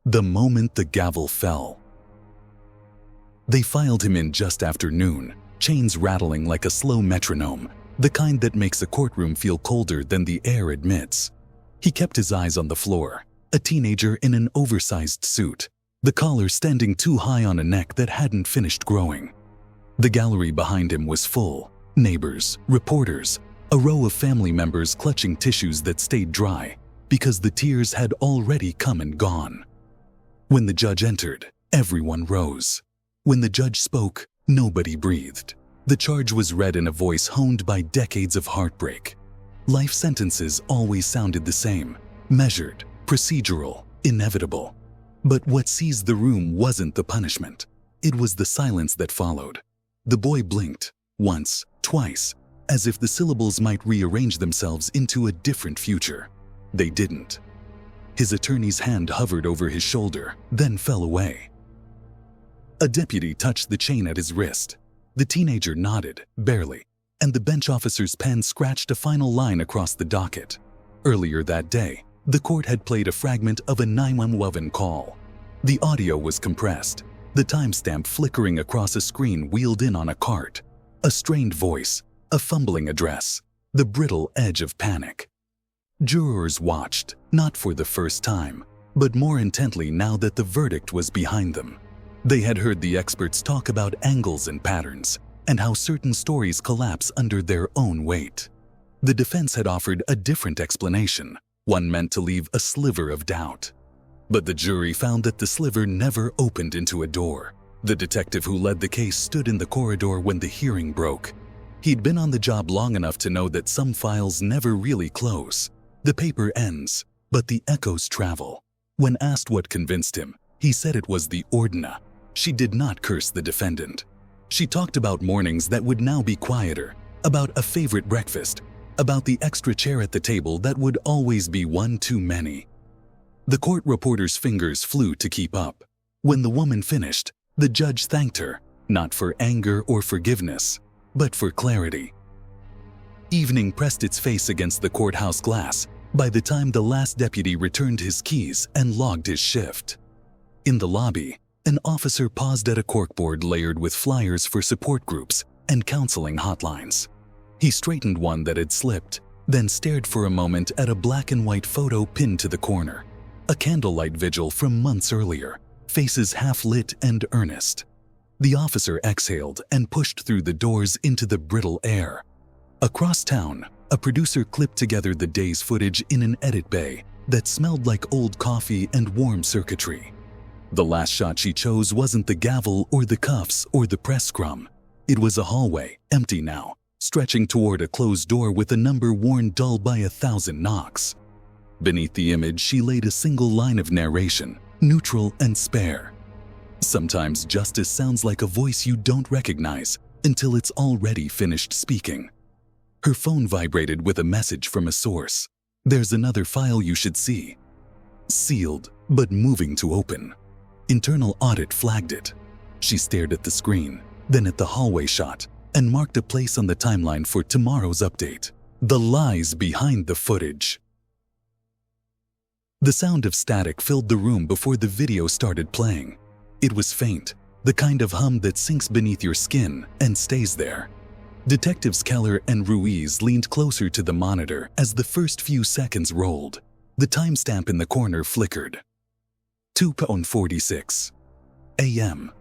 the moment the gavel fell. They filed him in just after noon, chains rattling like a slow metronome, the kind that makes a courtroom feel colder than the air admits. He kept his eyes on the floor, a teenager in an oversized suit, the collar standing too high on a neck that hadn't finished growing. The gallery behind him was full, neighbors, reporters, a row of family members clutching tissues that stayed dry because the tears had already come and gone. When the judge entered, everyone rose. When the judge spoke, nobody breathed. The charge was read in a voice honed by decades of heartbreak. Life sentences always sounded the same, measured, procedural, inevitable. But what seized the room wasn't the punishment. It was the silence that followed. The boy blinked, once, twice, as if the syllables might rearrange themselves into a different future. They didn't. His attorney's hand hovered over his shoulder, then fell away. A deputy touched the chain at his wrist. The teenager nodded, barely, and the bench officer's pen scratched a final line across the docket. Earlier that day, the court had played a fragment of a 911 call. The audio was compressed, the timestamp flickering across a screen wheeled in on a cart. A strained voice, a fumbling address, the brittle edge of panic. Jurors watched, not for the first time, but more intently now that the verdict was behind them. They had heard the experts talk about angles and patterns, and how certain stories collapse under their own weight. The defense had offered a different explanation, one meant to leave a sliver of doubt. But the jury found that the sliver never opened into a door. The detective who led the case stood in the corridor when the hearing broke. He'd been on the job long enough to know that some files never really close. The paper ends, but the echoes travel. When asked what convinced him, he said it was the ordina. She did not curse the defendant. She talked about mornings that would now be quieter, about a favorite breakfast, about the extra chair at the table that would always be one too many. The court reporter's fingers flew to keep up. When the woman finished, the judge thanked her, not for anger or forgiveness, but for clarity. Evening pressed its face against the courthouse glass by the time the last deputy returned his keys and logged his shift. In the lobby, an officer paused at a corkboard layered with flyers for support groups and counseling hotlines. He straightened one that had slipped, then stared for a moment at a black and white photo pinned to the corner. A candlelight vigil from months earlier, faces half lit and earnest. The officer exhaled and pushed through the doors into the brittle air. Across town, a producer clipped together the day's footage in an edit bay that smelled like old coffee and warm circuitry. The last shot she chose wasn't the gavel or the cuffs or the press scrum. It was a hallway, empty now, stretching toward a closed door with a number worn dull by 1,000 knocks. Beneath the image, she laid a single line of narration, neutral and spare. Sometimes justice sounds like a voice you don't recognize until it's already finished speaking. Her phone vibrated with a message from a source. There's another file you should see. Sealed, but moving to open. Internal audit flagged it. She stared at the screen, then at the hallway shot, and marked a place on the timeline for tomorrow's update. The lies behind the footage. The sound of static filled the room before the video started playing. It was faint, the kind of hum that sinks beneath your skin and stays there. Detectives Keller and Ruiz leaned closer to the monitor as the first few seconds rolled. The timestamp in the corner flickered. 2:46 a.m.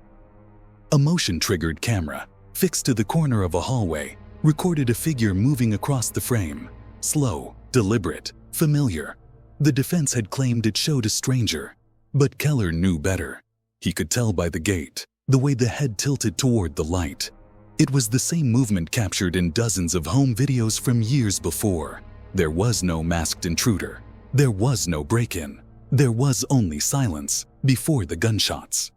A motion-triggered camera, fixed to the corner of a hallway, recorded a figure moving across the frame. Slow, deliberate, familiar. The defense had claimed it showed a stranger, but Keller knew better. He could tell by the gait, the way the head tilted toward the light. It was the same movement captured in dozens of home videos from years before. There was no masked intruder. There was no break-in. There was only silence before the gunshots.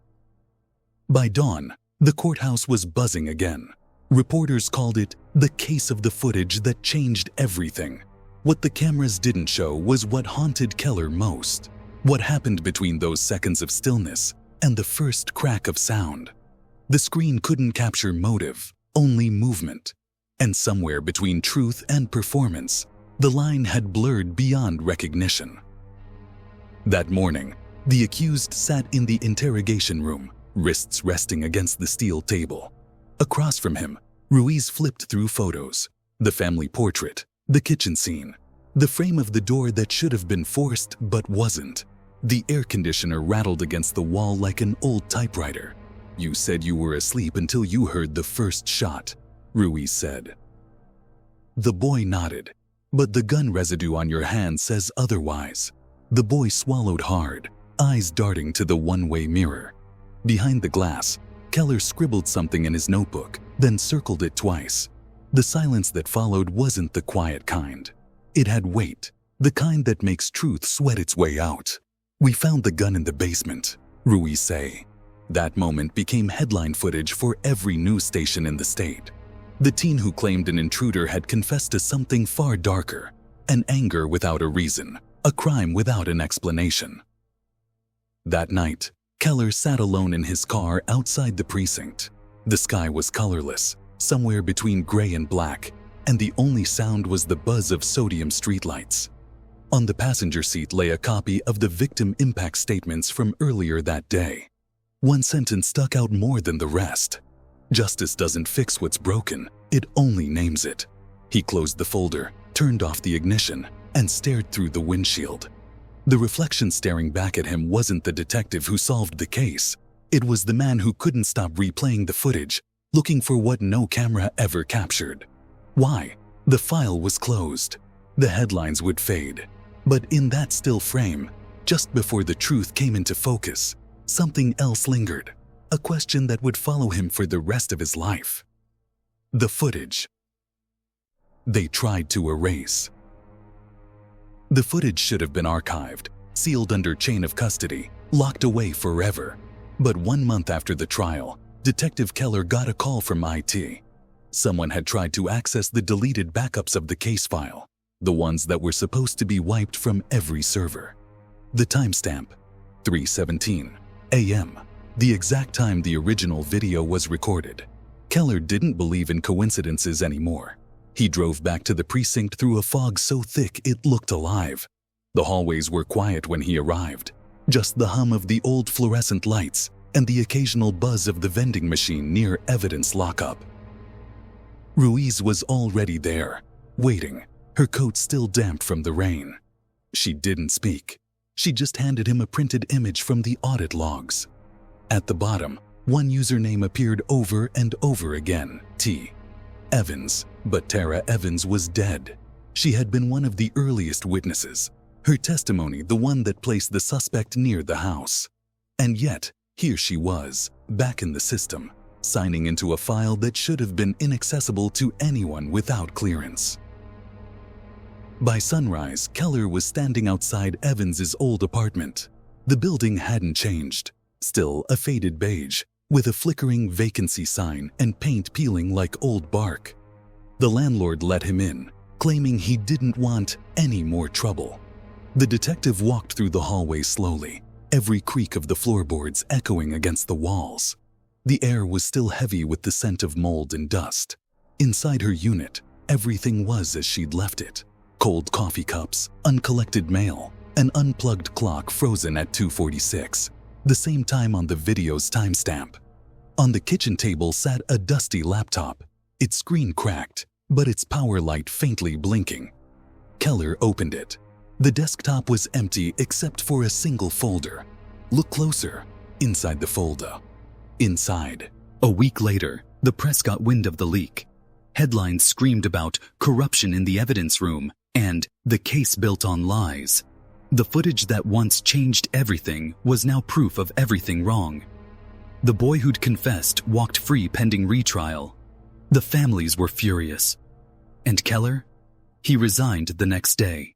By dawn, the courthouse was buzzing again. Reporters called it the case of the footage that changed everything. What the cameras didn't show was what haunted Keller most. What happened between those seconds of stillness and the first crack of sound. The screen couldn't capture motive, only movement. And somewhere between truth and performance, the line had blurred beyond recognition. That morning, The accused sat in the interrogation room, wrists resting against the steel table. Across from him, Ruiz flipped through photos: the family portrait, the kitchen scene, the frame of the door that should have been forced but wasn't. The air conditioner rattled against the wall like an old typewriter. "You said you were asleep until you heard the first shot," Ruiz said. The boy nodded. "But the gun residue on your hand says otherwise." The boy swallowed hard, eyes darting to the one-way mirror. Behind the glass, Keller scribbled something in his notebook, then circled it twice. The silence that followed wasn't the quiet kind. It had weight, the kind that makes truth sweat its way out. "We found the gun in the basement," Ruiz say. That moment became headline footage for every news station in the state. The teen who claimed an intruder had confessed to something far darker: an anger without a reason, a crime without an explanation. That night, Keller sat alone in his car outside the precinct. The sky was colorless, somewhere between gray and black, and the only sound was the buzz of sodium streetlights. On the passenger seat lay a copy of the victim impact statements from earlier that day. One sentence stuck out more than the rest: "Justice doesn't fix what's broken, it only names it." He closed the folder, turned off the ignition, and stared through the windshield. The reflection staring back at him wasn't the detective who solved the case. It was the man who couldn't stop replaying the footage, looking for what no camera ever captured. Why? The file was closed. The headlines would fade. But in that still frame, just before the truth came into focus, something else lingered, a question that would follow him for the rest of his life. The footage they tried to erase. The footage should have been archived, sealed under chain of custody, locked away forever. But 1 month after the trial, Detective Keller got a call from IT. Someone had tried to access the deleted backups of the case file, the ones that were supposed to be wiped from every server. The timestamp: 3:17 a.m., the exact time the original video was recorded. Keller didn't believe in coincidences anymore. He drove back to the precinct through a fog so thick it looked alive. The hallways were quiet when he arrived, just the hum of the old fluorescent lights and the occasional buzz of the vending machine near evidence lockup. Ruiz was already there, waiting, her coat still damp from the rain. She didn't speak. She just handed him a printed image from the audit logs. At the bottom, one username appeared over and over again: T. Evans. But Tara Evans was dead. She had been one of the earliest witnesses, her testimony the one that placed the suspect near the house. And yet, here she was, back in the system, signing into a file that should have been inaccessible to anyone without clearance. By sunrise, Keller was standing outside Evans's old apartment. The building hadn't changed, still a faded beige, with a flickering vacancy sign and paint peeling like old bark. The landlord let him in, claiming he didn't want any more trouble. The detective walked through the hallway slowly, every creak of the floorboards echoing against the walls. The air was still heavy with the scent of mold and dust. Inside her unit, everything was as she'd left it: cold coffee cups, uncollected mail, an unplugged clock frozen at 2:46, the same time on the video's timestamp. On the kitchen table sat a dusty laptop, its screen cracked, but its power light faintly blinking. Keller opened it. The desktop was empty except for a single folder. Look closer. Inside the folder. Inside. A week later, the press got wind of the leak. Headlines screamed about corruption in the evidence room and the case built on lies. The footage that once changed everything was now proof of everything wrong. The boy who'd confessed walked free pending retrial. The families were furious. And Keller? He resigned the next day.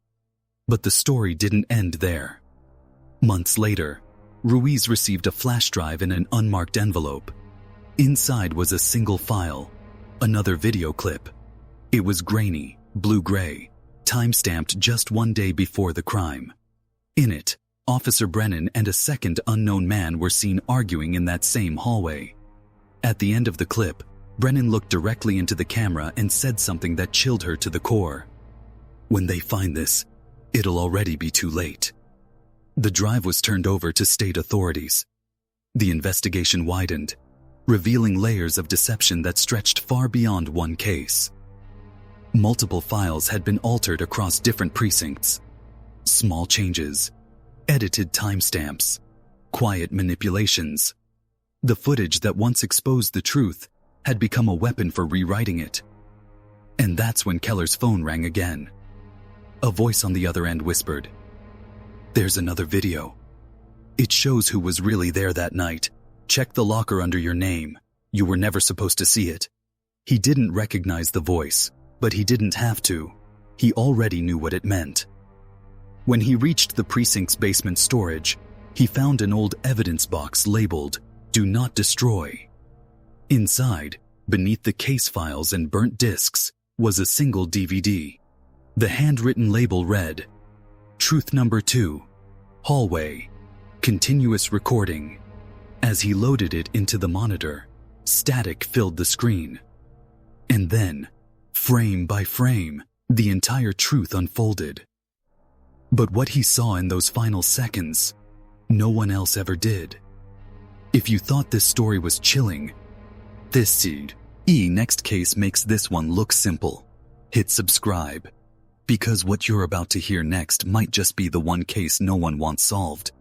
But the story didn't end there. Months later, Ruiz received a flash drive in an unmarked envelope. Inside was a single file, another video clip. It was grainy, blue-gray, time-stamped just 1 day before the crime. In it, Officer Brennan and a second unknown man were seen arguing in that same hallway. At the end of the clip, Brennan looked directly into the camera and said something that chilled her to the core. "When they find this, it'll already be too late." The drive was turned over to state authorities. The investigation widened, revealing layers of deception that stretched far beyond one case. Multiple files had been altered across different precincts. Small changes, edited timestamps, quiet manipulations. The footage that once exposed the truth had become a weapon for rewriting it. And that's when Keller's phone rang again. A voice on the other end whispered, "There's another video. It shows who was really there that night. Check the locker under your name. You were never supposed to see it." He didn't recognize the voice, but he didn't have to. He already knew what it meant. When he reached the precinct's basement storage, he found an old evidence box labeled, "Do Not Destroy." Inside, beneath the case files and burnt discs, was a single DVD. The handwritten label read, "Truth Number 2, Hallway, Continuous Recording." As he loaded it into the monitor, static filled the screen. And then, frame by frame, the entire truth unfolded. But what he saw in those final seconds, no one else ever did. If you thought this story was chilling, this next case makes this one look simple. Hit subscribe, because what you're about to hear next might just be the one case no one wants solved.